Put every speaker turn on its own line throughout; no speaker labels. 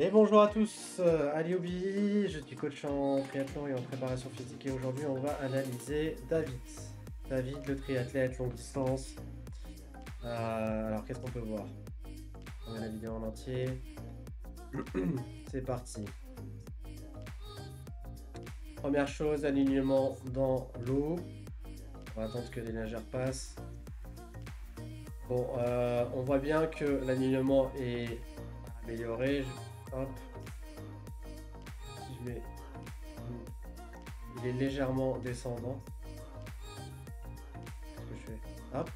Et bonjour à tous, Ali Obi, je suis coach en triathlon et en préparation physique et aujourd'hui on va analyser David. David, le triathlète longue distance. Alors qu'est-ce qu'on peut voir? On met la vidéo en entier. C'est parti. Première chose, alignement dans l'eau. On va attendre que les nageurs passent. Bon, on voit bien que l'alignement est amélioré. Hop. Si je mets... Il est légèrement descendant. Qu'est-ce que je fais? Hop.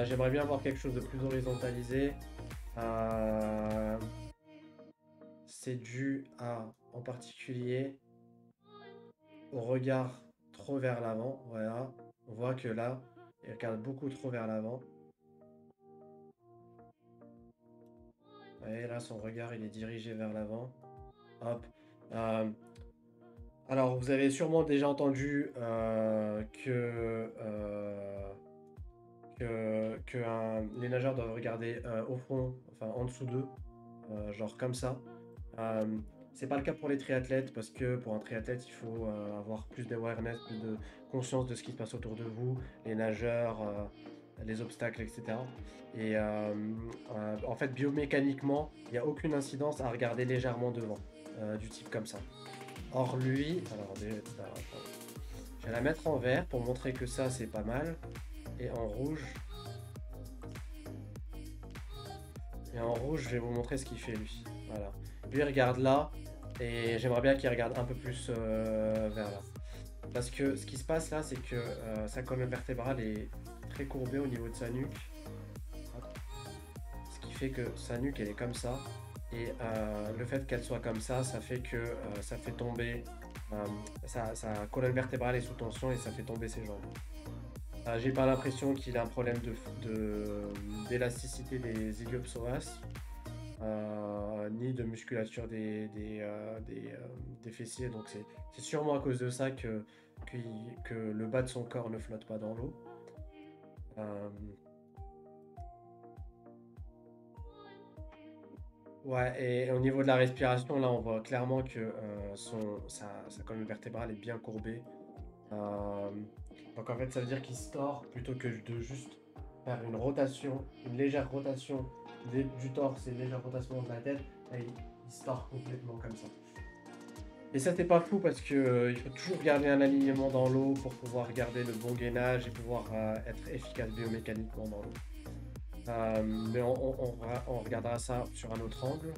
J'aimerais bien avoir quelque chose de plus horizontalisé. C'est dû à, en particulier, au regard trop vers l'avant. Voilà. On voit que là, il regarde beaucoup trop vers l'avant. Et là, son regard, il est dirigé vers l'avant. Hop. Alors, vous avez sûrement déjà entendu les nageurs doivent regarder au fond, enfin en dessous d'eux, genre comme ça. C'est pas le cas pour les triathlètes parce que pour un triathlète, il faut avoir plus d'awareness, plus de conscience de ce qui se passe autour de vous, les nageurs, les obstacles, etc. Et en fait, biomécaniquement, il n'y a aucune incidence à regarder légèrement devant, du type comme ça. Or lui, alors je vais la mettre en vert pour montrer que ça c'est pas mal, et en rouge. Et en rouge, je vais vous montrer ce qu'il fait lui. Voilà. Lui, il regarde là. Et j'aimerais bien qu'il regarde un peu plus vers là. Parce que ce qui se passe là, c'est que sa colonne vertébrale est très courbée au niveau de sa nuque. Hop. Ce qui fait que sa nuque, elle est comme ça. Et le fait qu'elle soit comme ça fait que ça fait tomber... sa colonne vertébrale est sous tension et ça fait tomber ses jambes. J'ai pas l'impression qu'il a un problème d'élasticité des iliopsoas, ni de musculature des fessiers. Donc c'est sûrement à cause de ça que le bas de son corps ne flotte pas dans l'eau. Ouais, et au niveau de la respiration, là, on voit clairement que sa colonne vertébrale est bien courbée. Donc en fait, ça veut dire qu'il se tord plutôt que de juste faire une rotation, une légère rotation du torse et une légère rotation de la tête. Là, il se tord complètement comme ça. Et ça, c'est pas fou parce que il faut toujours garder un alignement dans l'eau pour pouvoir garder le bon gainage et pouvoir être efficace biomécaniquement dans l'eau. Mais on regardera ça sur un autre angle.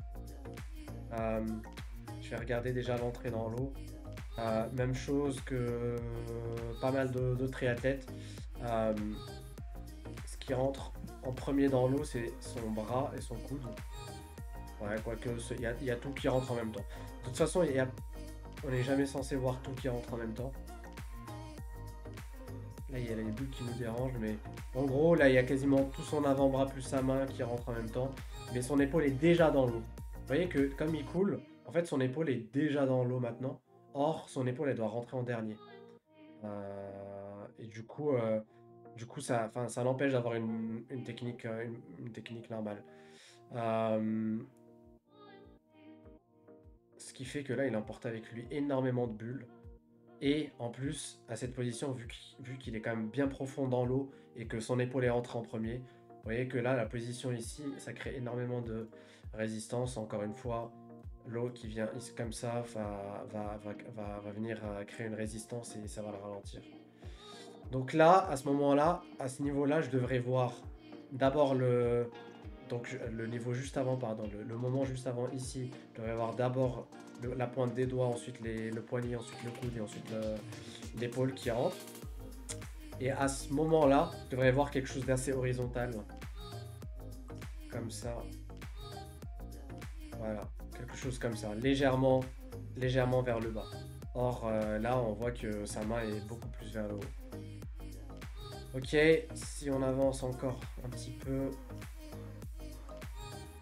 Je vais regarder déjà l'entrée dans l'eau. Même chose que pas mal de triathlètes. Ce qui rentre en premier dans l'eau, c'est son bras et son coude. Ouais, quoique il y a tout qui rentre en même temps. De toute façon, on n'est jamais censé voir tout qui rentre en même temps. Là, il y a les bulles qui nous dérangent, mais en gros, là, il y a quasiment tout son avant-bras plus sa main qui rentre en même temps. Mais son épaule est déjà dans l'eau. Vous voyez que comme il coule, en fait, son épaule est déjà dans l'eau maintenant. Or, son épaule, elle doit rentrer en dernier. Et du coup ça l'empêche d'avoir une technique, une technique normale. Ce qui fait que là, il emporte avec lui énormément de bulles. Et en plus, à cette position, vu qu'il est quand même bien profond dans l'eau et que son épaule est rentrée en premier, vous voyez que là, la position ici, ça crée énormément de résistance. Encore une fois, l'eau qui vient ici comme ça va venir créer une résistance et ça va le ralentir. Donc là, à ce moment-là, à ce niveau-là, je devrais voir d'abord le niveau juste avant, pardon, le moment juste avant ici. Je devrais voir d'abord la pointe des doigts, ensuite le poignet, ensuite le coude et ensuite l'épaule qui rentre. Et à ce moment-là, je devrais voir quelque chose d'assez horizontal. Comme ça. Voilà, quelque chose comme ça, légèrement vers le bas. Or, là, on voit que sa main est beaucoup plus vers le haut. Ok, si on avance encore un petit peu,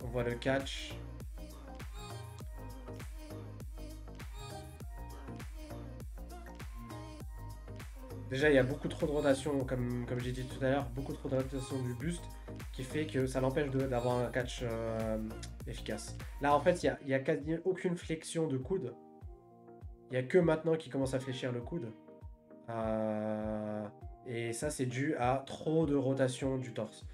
on voit le catch. Déjà, il y a beaucoup trop de rotation, comme j'ai dit tout à l'heure, beaucoup trop de rotation du buste qui fait que ça l'empêche d'avoir un catch efficace. Là, en fait, il y a quasi aucune flexion de coude. Il n'y a que maintenant qu'il commence à fléchir le coude. Et ça, c'est dû à trop de rotation du torse.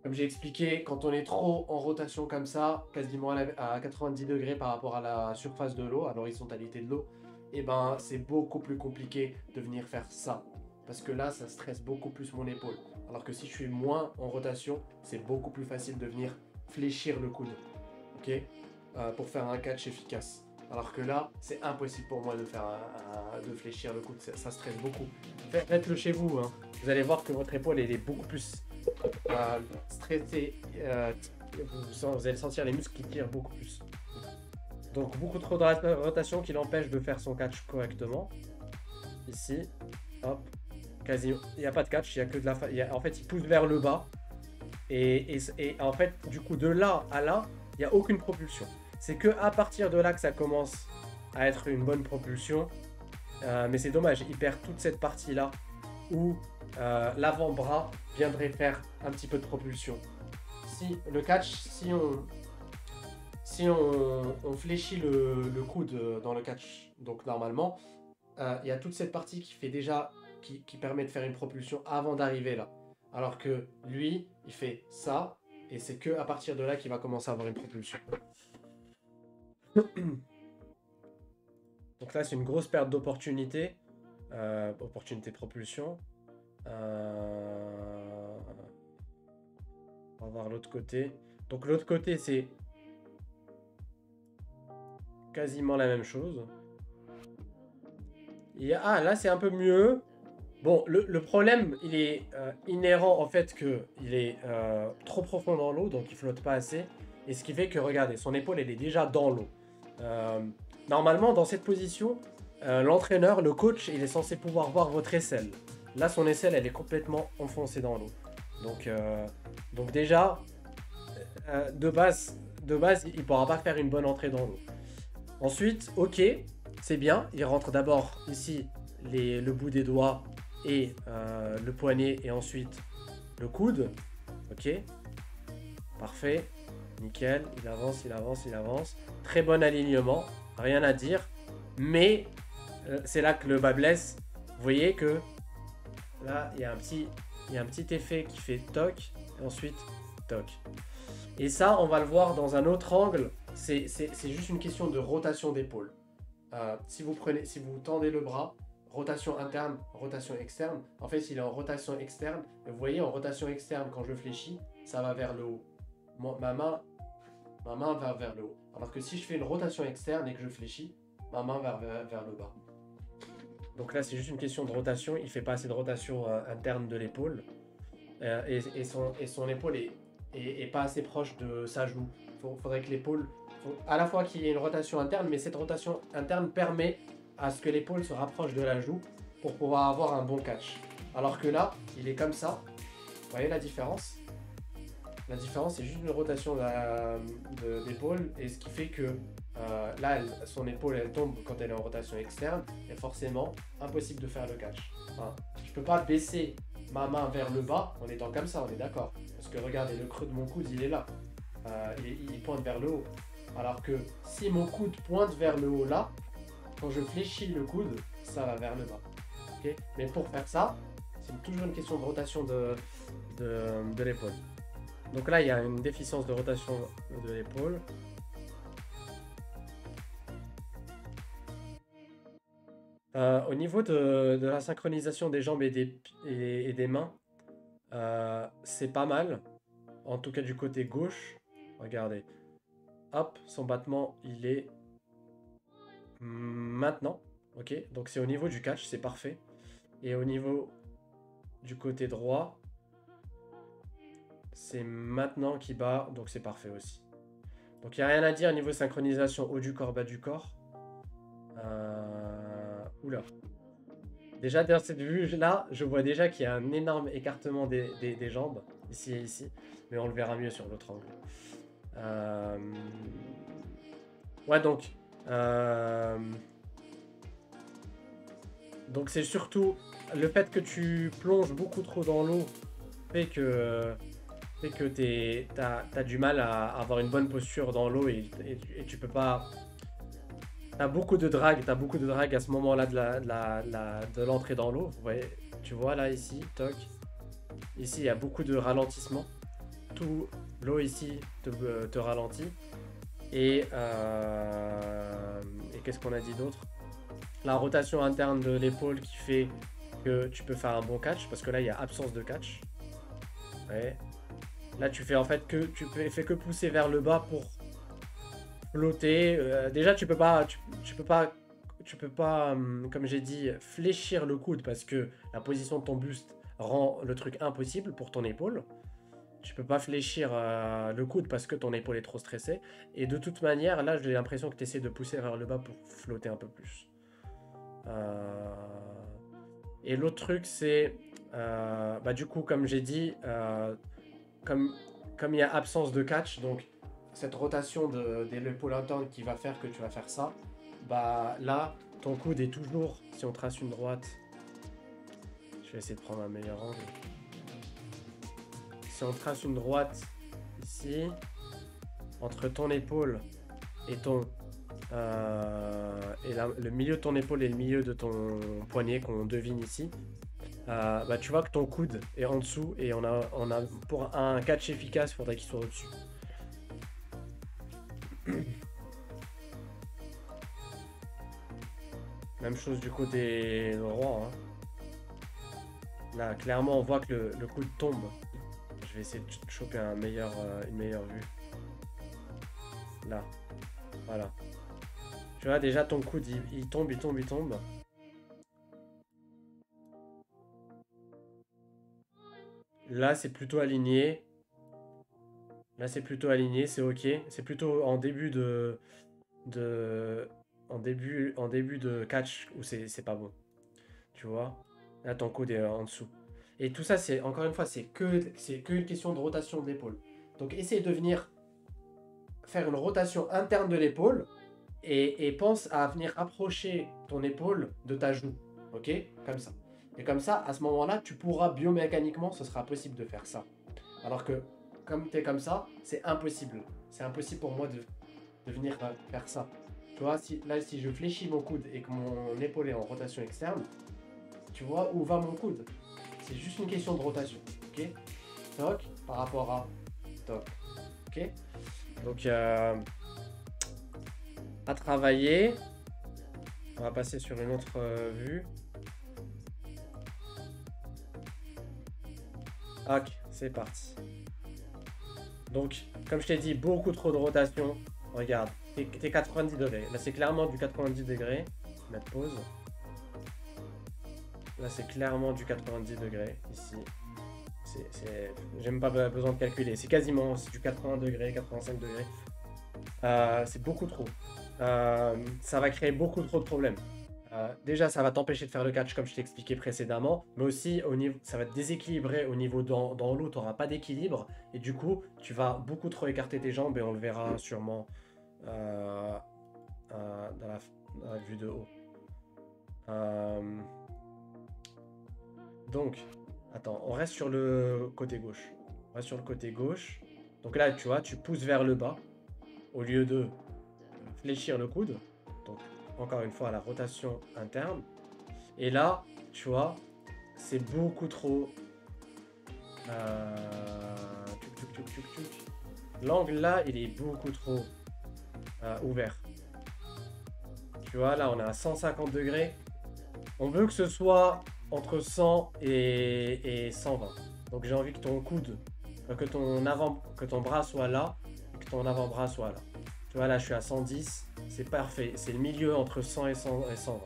Comme j'ai expliqué, quand on est trop en rotation comme ça, quasiment à 90 degrés par rapport à la surface de l'eau, à l'horizontalité de l'eau, et ben c'est beaucoup plus compliqué de venir faire ça. Parce que là, ça stresse beaucoup plus mon épaule. Alors que si je suis moins en rotation, c'est beaucoup plus facile de venir fléchir le coude. Ok, pour faire un catch efficace. Alors que là, c'est impossible pour moi de faire de fléchir le coude. Ça stresse beaucoup. Faites-le chez vous. Hein. Vous allez voir que votre épaule elle est beaucoup plus stressée. Vous allez sentir les muscles qui tirent beaucoup plus. Donc beaucoup trop de rotation qui l'empêche de faire son catch correctement. Ici, hop, quasi. Il n'y a pas de catch, il y a que de la. En fait, il pousse vers le bas. Et en fait, du coup, de là à là, il n'y a aucune propulsion. C'est que à partir de là que ça commence à être une bonne propulsion. Mais c'est dommage, il perd toute cette partie-là où l'avant-bras viendrait faire un petit peu de propulsion. Si le catch, si on fléchit le coude dans le catch, donc normalement, il y a toute cette partie qui fait déjà, qui permet de faire une propulsion avant d'arriver là. Alors que lui, il fait ça, et c'est que à partir de là qu'il va commencer à avoir une propulsion. Donc là, c'est une grosse perte d'opportunité. Opportunité de propulsion. On va voir l'autre côté. Donc l'autre côté, c'est quasiment la même chose. Ah, là, c'est un peu mieux. Bon, le problème, il est inhérent en fait qu'il est trop profond dans l'eau, donc il flotte pas assez. Et ce qui fait que, regardez, son épaule, elle est déjà dans l'eau. Normalement, dans cette position, l'entraîneur, le coach, il est censé pouvoir voir votre aisselle. Là, son aisselle, elle est complètement enfoncée dans l'eau. Donc déjà, de base, il ne pourra pas faire une bonne entrée dans l'eau. Ensuite, ok, c'est bien. Il rentre d'abord ici le bout des doigts et le poignet et ensuite le coude. Ok, parfait, nickel. Il avance, il avance, il avance. Très bon alignement, rien à dire. Mais c'est là que le bas blesse. Vous voyez que là, il y a un petit effet qui fait toc et ensuite toc. Et ça, on va le voir dans un autre angle. C'est juste une question de rotation d'épaule. Si vous tendez le bras, rotation interne, rotation externe. En fait, il est en rotation externe. Et vous voyez, en rotation externe, quand je fléchis, ça va vers le haut. Ma main va vers le haut. Alors que si je fais une rotation externe et que je fléchis, ma main va vers le bas. Donc là, c'est juste une question de rotation. Il ne fait pas assez de rotation interne de l'épaule. Et son épaule est pas assez proche de sa joue. Faudrait que l'épaule... à la fois qu'il y ait une rotation interne, mais cette rotation interne permet à ce que l'épaule se rapproche de la joue pour pouvoir avoir un bon catch. Alors que là, il est comme ça. Vous voyez la différence? La différence, c'est juste une rotation d'épaule. Et ce qui fait que là, son épaule, elle tombe quand elle est en rotation externe. Et forcément, impossible de faire le catch. Enfin, je peux pas baisser ma main vers le bas en étant comme ça, on est d'accord. Parce que regardez, le creux de mon coude, il est là. Il pointe vers le haut. Alors que si mon coude pointe vers le haut là, quand je fléchis le coude, ça va vers le bas. Okay, mais pour faire ça, c'est toujours une question de rotation de l'épaule. Donc là, il y a une déficience de rotation de l'épaule. Au niveau de la synchronisation des jambes et des mains, c'est pas mal. En tout cas du côté gauche. Regardez. Hop, son battement, il est maintenant. Ok, donc c'est au niveau du catch, c'est parfait. Et au niveau du côté droit, c'est maintenant qu'il bat, donc c'est parfait aussi. Donc il n'y a rien à dire au niveau synchronisation haut du corps, bas du corps. Oula. Déjà dans cette vue-là, je vois déjà qu'il y a un énorme écartement des jambes, ici et ici. Mais on le verra mieux sur l'autre angle. Ouais, donc c'est surtout le fait que tu plonges beaucoup trop dans l'eau fait que fait que t'as du mal à avoir une bonne posture dans l'eau et tu peux pas. T'as beaucoup de drag à ce moment-là de l'entrée dans l'eau. Vous voyez, tu vois là, ici, toc. Ici, il y a beaucoup de ralentissement. Tout l'eau ici te ralentit. Et qu'est-ce qu'on a dit d'autre? La rotation interne de l'épaule qui fait que tu peux faire un bon catch. Parce que là, il y a absence de catch. Ouais. Là, tu fais en fait fais que pousser vers le bas pour flotter. Déjà, tu peux pas, comme j'ai dit, fléchir le coude parce que la position de ton buste rend le truc impossible pour ton épaule. Tu peux pas fléchir le coude parce que ton épaule est trop stressée. Et de toute manière, là, j'ai l'impression que tu essaies de pousser vers le bas pour flotter un peu plus. Et l'autre truc, c'est, bah, du coup, comme j'ai dit, comme il y a absence de catch, donc cette rotation de l'épaule interne qui va faire que tu vas faire ça, bah là, ton coude est toujours, si on trace une droite, je vais essayer de prendre un meilleur angle. Si on trace une droite ici, entre ton épaule et ton le milieu de ton épaule et le milieu de ton poignet qu'on devine ici, bah, tu vois que ton coude est en dessous et on a pour un catch efficace, il faudrait qu'il soit au-dessus. Même chose du côté droit. Hein. Là, clairement, on voit que le coude tombe. Je vais essayer de choper une meilleure vue. Là. Voilà. Tu vois, déjà, ton coude, il tombe. Là, c'est plutôt aligné. C'est ok. C'est plutôt en début de en début de catch où c'est pas bon. Tu vois? Là, ton coude est en dessous. Et tout ça, c'est encore une fois, c'est que une question de rotation de l'épaule. Donc, essaye de venir faire une rotation interne de l'épaule et pense à venir approcher ton épaule de ta joue. Ok? Comme ça. Et comme ça, à ce moment-là, tu pourras biomécaniquement, ce sera possible de faire ça. Alors que, comme tu es comme ça, c'est impossible. C'est impossible pour moi de venir faire ça. Tu vois, là, si je fléchis mon coude et que mon épaule est en rotation externe, tu vois où va mon coude. C'est juste une question de rotation. Ok? Toc par rapport à toc. Ok? Donc, à travailler. On va passer sur une autre vue. Ok, c'est parti. Donc, comme je t'ai dit, beaucoup trop de rotation. Regarde, t'es 90 degrés. Là, c'est clairement du 90 degrés. Mettre pause. Là, c'est clairement du 90 degrés, ici. J'ai même pas besoin de calculer. C'est quasiment du 80 degrés, 85 degrés. C'est beaucoup trop. Ça va créer beaucoup trop de problèmes. Déjà, ça va t'empêcher de faire le catch comme je t'ai expliqué précédemment, mais aussi ça va te déséquilibrer au niveau dans l'eau, tu n'auras pas d'équilibre, et du coup, tu vas beaucoup trop écarter tes jambes, et on le verra sûrement dans la vue de haut. Donc, attends, on reste sur le côté gauche. On reste sur le côté gauche. Donc là, tu vois, tu pousses vers le bas, au lieu de fléchir le coude. Donc, encore une fois, la rotation interne. Et là, tu vois, c'est beaucoup trop... L'angle là, il est beaucoup trop ouvert. Tu vois, là, on est à 150 degrés. On veut que ce soit entre 100 et 120. Donc, j'ai envie que ton coude, que ton bras soit là, et que ton avant-bras soit là. Tu vois, là, je suis à 110. C'est parfait. C'est le milieu entre 100 et 120.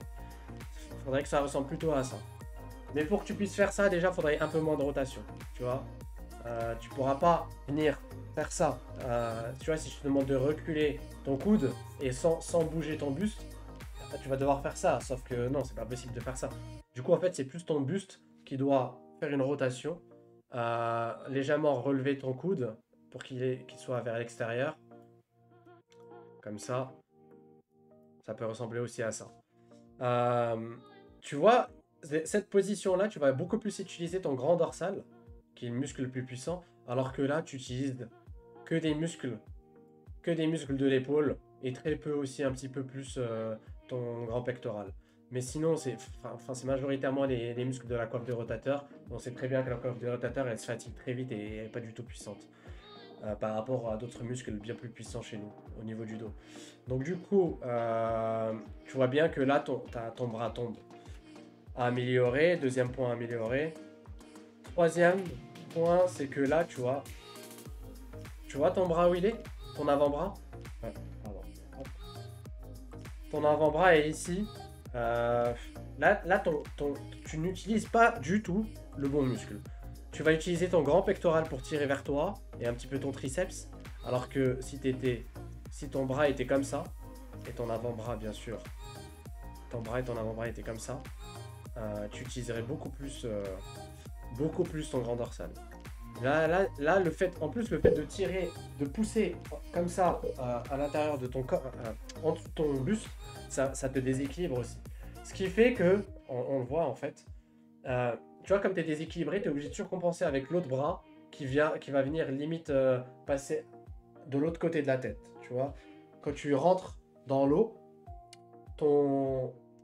Il faudrait que ça ressemble plutôt à ça. Mais pour que tu puisses faire ça, déjà, il faudrait un peu moins de rotation. Tu vois, tu pourras pas venir faire ça. Tu vois, si je te demande de reculer ton coude et sans bouger ton buste, tu vas devoir faire ça. Sauf que non, c'est pas possible de faire ça. Du coup, en fait, c'est plus ton buste qui doit faire une rotation, légèrement relever ton coude pour qu'il soit vers l'extérieur. Comme ça peut ressembler aussi à ça. Tu vois, cette position-là, tu vas beaucoup plus utiliser ton grand dorsal, qui est le muscle le plus puissant, Alors que là, tu utilises que des muscles, de l'épaule et très peu aussi, un petit peu plus ton grand pectoral. Mais sinon, c'est majoritairement les muscles de la coiffe de rotateur. On sait très bien que la coiffe de rotateur, elle se fatigue très vite et elle n'est pas du tout puissante par rapport à d'autres muscles bien plus puissants chez nous, au niveau du dos. Donc du coup, tu vois bien que là, ton bras tombe. Amélioré, deuxième point amélioré. Troisième point, c'est que là, tu vois ton bras où il est? Ton avant-bras? Ouais, pardon. Hop. Ton avant-bras est ici. Là, tu n'utilises pas du tout le bon muscle. Tu vas utiliser ton grand pectoral pour tirer vers toi et un petit peu ton triceps. Alors que si ton bras était comme ça, et ton avant-bras bien sûr, ton bras et ton avant-bras étaient comme ça, tu utiliserais beaucoup plus ton grand dorsal. Là, en plus, le fait de tirer, de pousser comme ça à l'intérieur de ton corps, en dessous de ton buste, ça te déséquilibre aussi. Ce qui fait que, on le voit en fait, tu vois, comme tu es déséquilibré, tu es obligé de surcompenser avec l'autre bras qui va venir limite passer de l'autre côté de la tête. Tu vois, quand tu rentres dans l'eau,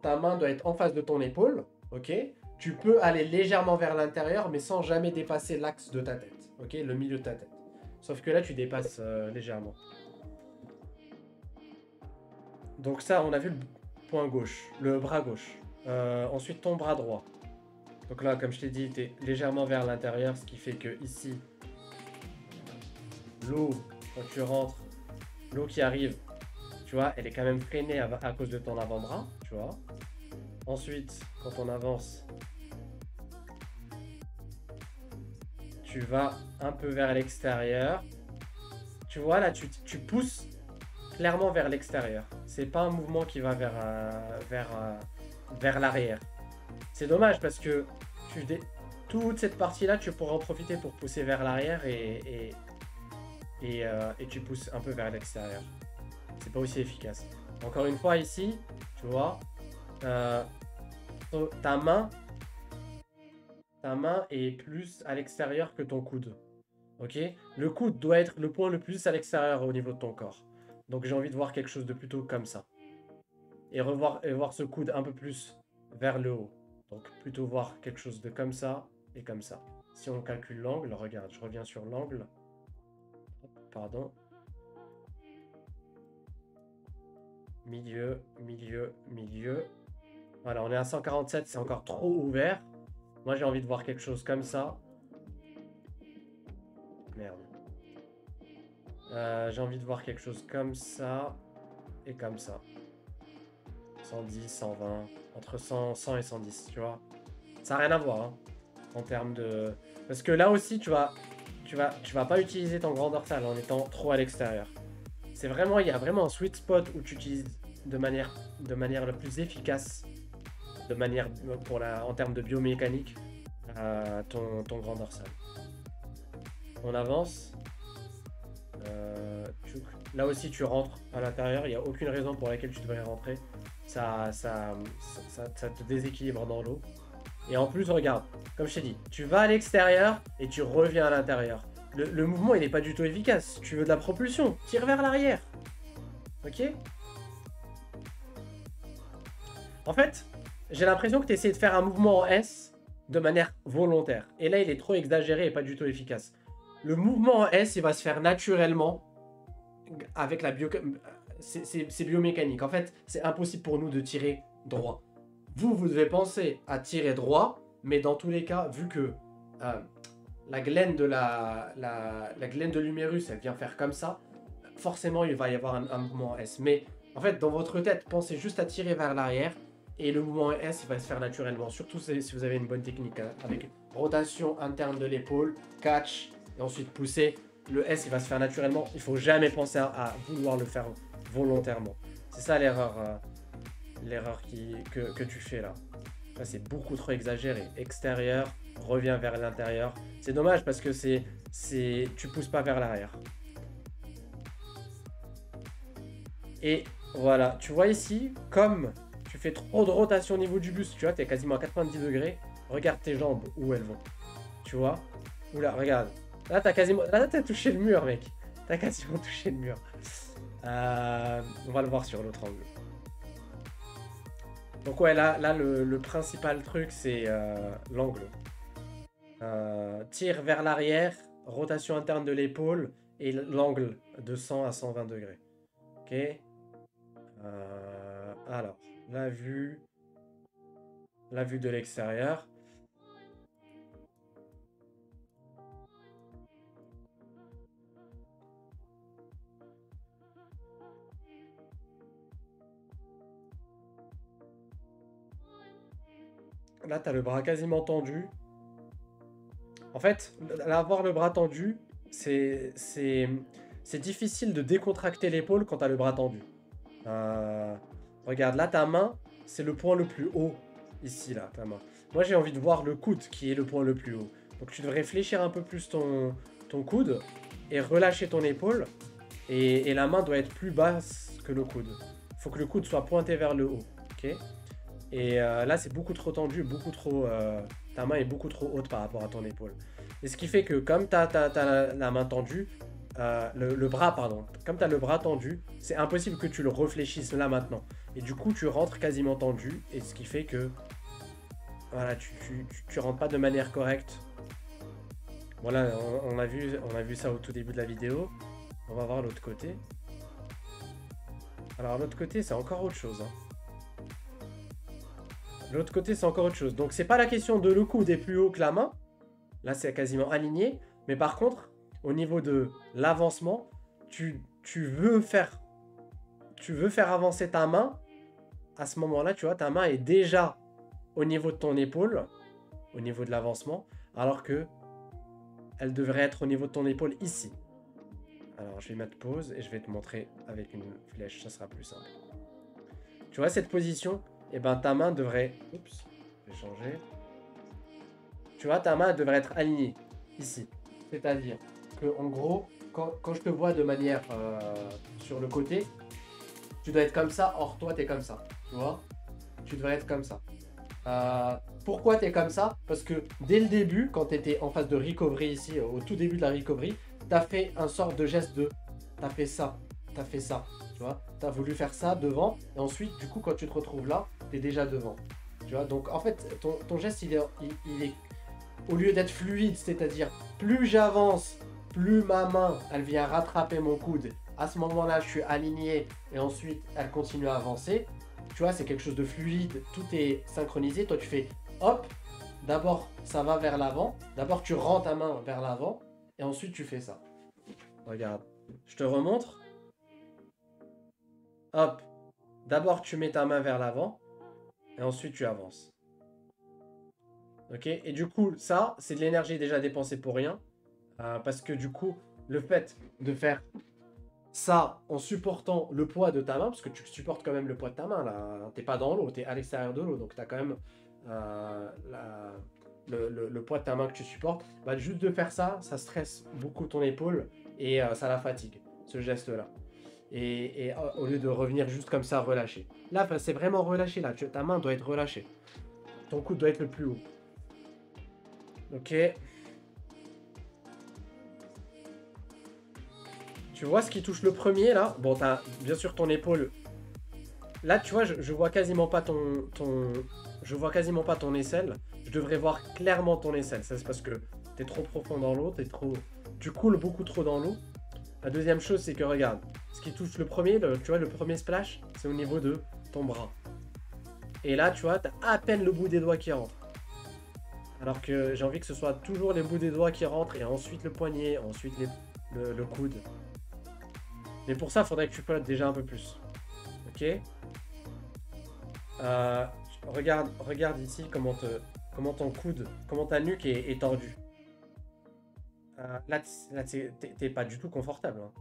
ta main doit être en face de ton épaule, ok? Tu peux aller légèrement vers l'intérieur, mais sans jamais dépasser l'axe de ta tête, ok? Le milieu de ta tête. Sauf que là, tu dépasses légèrement. Donc ça, on a vu le point gauche, le bras gauche. Ensuite, ton bras droit. Donc là, comme je t'ai dit, tu es légèrement vers l'intérieur, ce qui fait que ici, l'eau, quand tu rentres, l'eau qui arrive, tu vois, elle est quand même freinée à cause de ton avant-bras, tu vois. Ensuite, quand on avance, tu vas un peu vers l'extérieur. Tu vois, là, tu pousses clairement vers l'extérieur. C'est pas un mouvement qui va vers l'arrière. C'est dommage parce que toute cette partie-là, tu pourras en profiter pour pousser vers l'arrière et tu pousses un peu vers l'extérieur. C'est pas aussi efficace. Encore une fois, ici, tu vois, ta main est plus à l'extérieur que ton coude. Ok? Le coude doit être le point le plus à l'extérieur au niveau de ton corps. Donc j'ai envie de voir quelque chose de plutôt comme ça. Et voir ce coude un peu plus vers le haut. Donc plutôt voir quelque chose de comme ça et comme ça. Si on calcule l'angle, regarde, je reviens sur l'angle. Pardon. Milieu, milieu, milieu. Voilà, on est à 147, c'est encore trop ouvert. Moi, j'ai envie de voir quelque chose comme ça. Merde. J'ai envie de voir quelque chose comme ça et comme ça. 110, 120, entre 100 et 110, tu vois. Ça n'a rien à voir, hein, en termes de... Parce que là aussi, tu vas pas utiliser ton grand dorsal en étant trop à l'extérieur. Il y a vraiment un sweet spot où tu utilises de manière la plus efficace, en termes de biomécanique, ton grand dorsal. On avance. Là aussi, tu rentres à l'intérieur. Il n'y a aucune raison pour laquelle tu devrais rentrer. Ça te déséquilibre dans l'eau. Et en plus, regarde, comme je t'ai dit, tu vas à l'extérieur et tu reviens à l'intérieur. Le mouvement, il n'est pas du tout efficace. Si tu veux de la propulsion, tire vers l'arrière. Ok? En fait, j'ai l'impression que tu essaies de faire un mouvement en S de manière volontaire. Et là, il est trop exagéré et pas du tout efficace. Le mouvement en S, il va se faire naturellement avec la c'est biomécanique. En fait, c'est impossible pour nous de tirer droit. Vous devez penser à tirer droit, mais dans tous les cas, vu que la glène de l'humérus, elle vient faire comme ça, forcément, il va y avoir un mouvement S. Mais en fait, dans votre tête, pensez juste à tirer vers l'arrière et le mouvement S, il va se faire naturellement. Surtout si vous avez une bonne technique, hein, avec rotation interne de l'épaule, catch, et ensuite pousser. Le S, il va se faire naturellement. Il ne faut jamais penser à vouloir le faire volontairement. C'est ça l'erreur que tu fais là. Là, c'est beaucoup trop exagéré. Extérieur, reviens vers l'intérieur. C'est dommage parce que tu pousses pas vers l'arrière. Et voilà, tu vois ici, comme tu fais trop de rotation au niveau du buste, tu vois, tu es quasiment à 90 degrés. Regarde tes jambes, où elles vont. Tu vois? Oula, regarde. Là, t'as quasiment... Là, t'as touché le mur, mec. T'as quasiment touché le mur. On va le voir sur l'autre angle. Donc ouais, là le principal truc, c'est l'angle. Tir vers l'arrière, rotation interne de l'épaule et l'angle de 100 à 120 degrés. Ok. Alors, la vue, la vue de l'extérieur. Là, tu as le bras quasiment tendu. En fait, avoir le bras tendu, c'est difficile de décontracter l'épaule quand tu as le bras tendu. Regarde, là, ta main, c'est le point le plus haut. Ici, là, ta main. Moi, j'ai envie de voir le coude qui est le point le plus haut. Donc, tu devrais fléchir un peu plus ton coude et relâcher ton épaule. Et la main doit être plus basse que le coude. Il faut que le coude soit pointé vers le haut. Ok. Et là, c'est beaucoup trop tendu, beaucoup trop. Ta main est beaucoup trop haute par rapport à ton épaule. Et ce qui fait que, comme tu as la main tendue, le bras, pardon, comme tu as le bras tendu, c'est impossible que tu le réfléchisses là maintenant. Et du coup, tu rentres quasiment tendu. Et ce qui fait que. Voilà, tu rentres pas de manière correcte. Voilà, on a vu ça au tout début de la vidéo. On va voir l'autre côté. Alors, l'autre côté, c'est encore autre chose. Hein. L'autre côté, c'est encore autre chose. Donc, c'est pas la question de le coude est plus haut que la main. Là, c'est quasiment aligné. Mais par contre, au niveau de l'avancement, tu veux faire avancer ta main. À ce moment-là, tu vois, ta main est déjà au niveau de ton épaule, au niveau de l'avancement, alors que elle devrait être au niveau de ton épaule ici. Alors, je vais mettre pause et je vais te montrer avec une flèche, ça sera plus simple. Tu vois cette position? Et ben ta main devrait... Oups, je vais changer. Tu vois, ta main devrait être alignée ici. C'est-à-dire que en gros, quand je te vois de manière sur le côté, tu dois être comme ça, or toi tu es comme ça. Tu vois? Tu devrais être comme ça. Pourquoi tu es comme ça? Parce que dès le début, quand tu étais en phase de recovery ici, au tout début de la recovery, tu as fait un sort de geste de... Tu as fait ça, tu as fait ça. Tu vois? Tu as voulu faire ça devant, et ensuite, du coup, quand tu te retrouves là, tu es déjà devant. Tu vois? Donc en fait, ton geste, il est au lieu d'être fluide, c'est-à-dire plus j'avance, plus ma main, elle vient rattraper mon coude. À ce moment-là, je suis aligné et ensuite, elle continue à avancer. Tu vois, c'est quelque chose de fluide, tout est synchronisé. Toi, tu fais hop, d'abord, ça va vers l'avant. D'abord, tu rends ta main vers l'avant et ensuite, tu fais ça. Regarde, je te remontre. Hop, d'abord, tu mets ta main vers l'avant et ensuite, tu avances. Ok? Et du coup, ça, c'est de l'énergie déjà dépensée pour rien. Parce que du coup, le fait de faire ça en supportant le poids de ta main, parce que tu supportes quand même le poids de ta main, là, t'es pas dans l'eau, t'es à l'extérieur de l'eau, donc tu as quand même le poids de ta main que tu supportes, bah, juste de faire ça, ça stresse beaucoup ton épaule et ça la fatigue, ce geste-là. Et au lieu de revenir juste comme ça, relâché. Là, c'est vraiment relâché, là, ta main doit être relâchée. Ton coude doit être le plus haut. Ok. Tu vois ce qui touche le premier là? Bon, t'as bien sûr ton épaule. Là, tu vois, je vois quasiment pas je vois quasiment pas ton aisselle. Je devrais voir clairement ton aisselle. Ça, c'est parce que t'es trop profond dans l'eau, tu coules beaucoup trop dans l'eau. La deuxième chose, c'est que regarde, ce qui touche le premier, tu vois, le premier splash, c'est au niveau de ton bras. Et là, tu vois, t'as à peine le bout des doigts qui rentre. Alors que j'ai envie que ce soit toujours les bouts des doigts qui rentrent et ensuite le poignet, ensuite le coude. Mais pour ça, il faudrait que tu flottes déjà un peu plus. Ok. Euh, regarde ici comment ton coude, comment ta nuque est tordue. Là, t'es pas du tout confortable. Hein.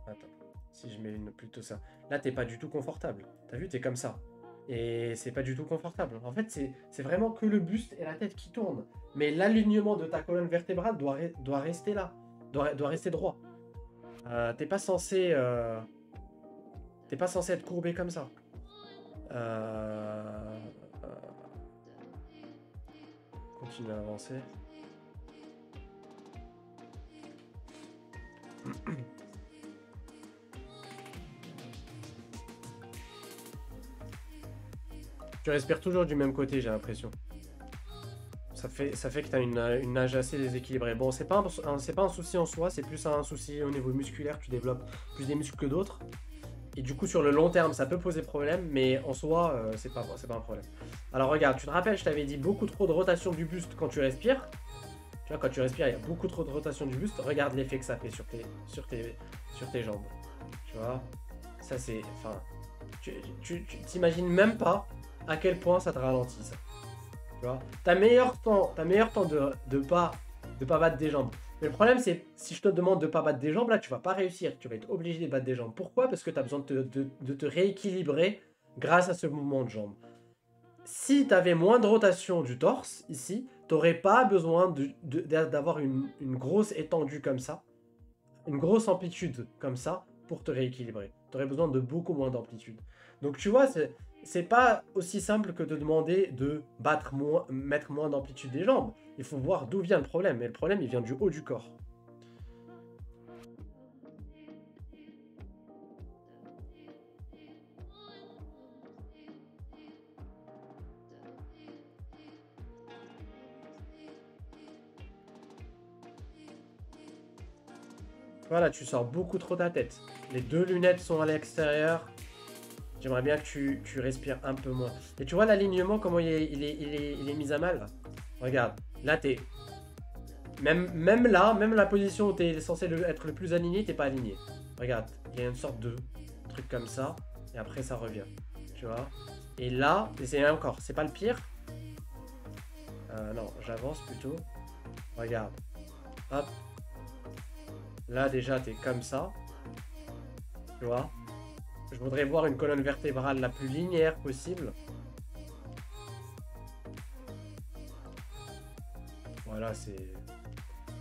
Attends, si je mets plutôt ça. Là, t'es pas du tout confortable. T'as vu, t'es comme ça. Et c'est pas du tout confortable. En fait, c'est vraiment que le buste et la tête qui tournent. Mais l'alignement de ta colonne vertébrale doit rester là. Doit rester droit. T'es pas censé... T'es pas censé être courbé comme ça. Euh, Continue à avancer. Tu respires toujours du même côté, j'ai l'impression. Ça fait que tu as une nage assez déséquilibrée. Bon, c'est pas un souci en soi, c'est plus un souci au niveau musculaire. Tu développes plus des muscles que d'autres. Et du coup, sur le long terme, ça peut poser problème, mais en soi, c'est pas un problème. Alors regarde, tu te rappelles, je t'avais dit beaucoup trop de rotation du buste quand tu respires. Tu vois, quand tu respires, il y a beaucoup trop de rotation du buste. Regarde l'effet que ça fait sur tes jambes. Tu vois, ça c'est... Enfin, tu t'imagines même pas à quel point ça te ralentit, ça. Tu vois, t'as meilleur temps de pas battre des jambes. Mais le problème, c'est si je te demande de pas battre des jambes, là, tu vas pas réussir. Tu vas être obligé de battre des jambes. Pourquoi? Parce que tu as besoin de te rééquilibrer grâce à ce mouvement de jambes. Si tu avais moins de rotation du torse, ici, tu n'aurais pas besoin d'avoir une grosse étendue comme ça, une grosse amplitude comme ça, pour te rééquilibrer. Tu aurais besoin de beaucoup moins d'amplitude. Donc tu vois, c'est pas aussi simple que de demander de mettre moins d'amplitude des jambes. Il faut voir d'où vient le problème. Et le problème, il vient du haut du corps. Voilà, tu sors beaucoup trop ta tête. Les deux lunettes sont à l'extérieur. J'aimerais bien que tu respires un peu moins. Et tu vois l'alignement, comment il est mis à mal là. Regarde, là t'es... Même là, même la position où tu es censé être le plus aligné, t'es pas aligné. Regarde, il y a une sorte de truc comme ça, et après ça revient. Tu vois. Et là, c'est encore, c'est pas le pire. Non, j'avance plutôt. Regarde. Hop. Là déjà, t'es comme ça. Tu vois. Je voudrais voir une colonne vertébrale la plus linéaire possible. Voilà, c'est...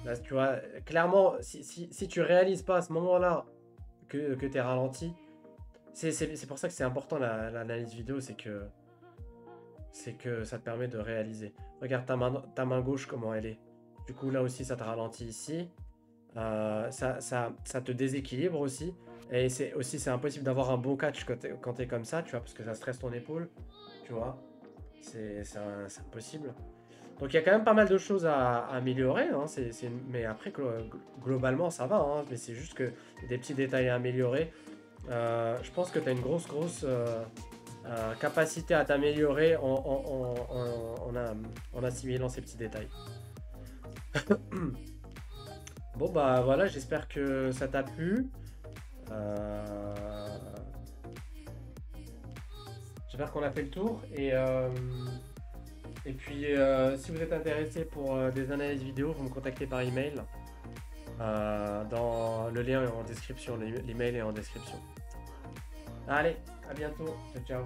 Là, tu vois, clairement, si tu réalises pas à ce moment-là que tu es ralenti, c'est pour ça que c'est important l'analyse vidéo, c'est que ça te permet de réaliser. Regarde ta main gauche, comment elle est. Du coup, là aussi, ça te ralentit ici. Ça te déséquilibre aussi. Et c'est impossible d'avoir un bon catch quand t'es comme ça, tu vois, parce que ça stresse ton épaule, tu vois. C'est impossible. Donc il y a quand même pas mal de choses à améliorer, hein, mais après, globalement, ça va, hein, mais c'est juste que des petits détails à améliorer. Je pense que tu as une grosse capacité à t'améliorer en assimilant ces petits détails. Bon bah voilà, j'espère que ça t'a plu. J'espère qu'on a fait le tour et puis si vous êtes intéressé pour des analyses vidéo, vous me contactez par email. Dans le lien est en description, l'email est en description. Allez, à bientôt, ciao ciao.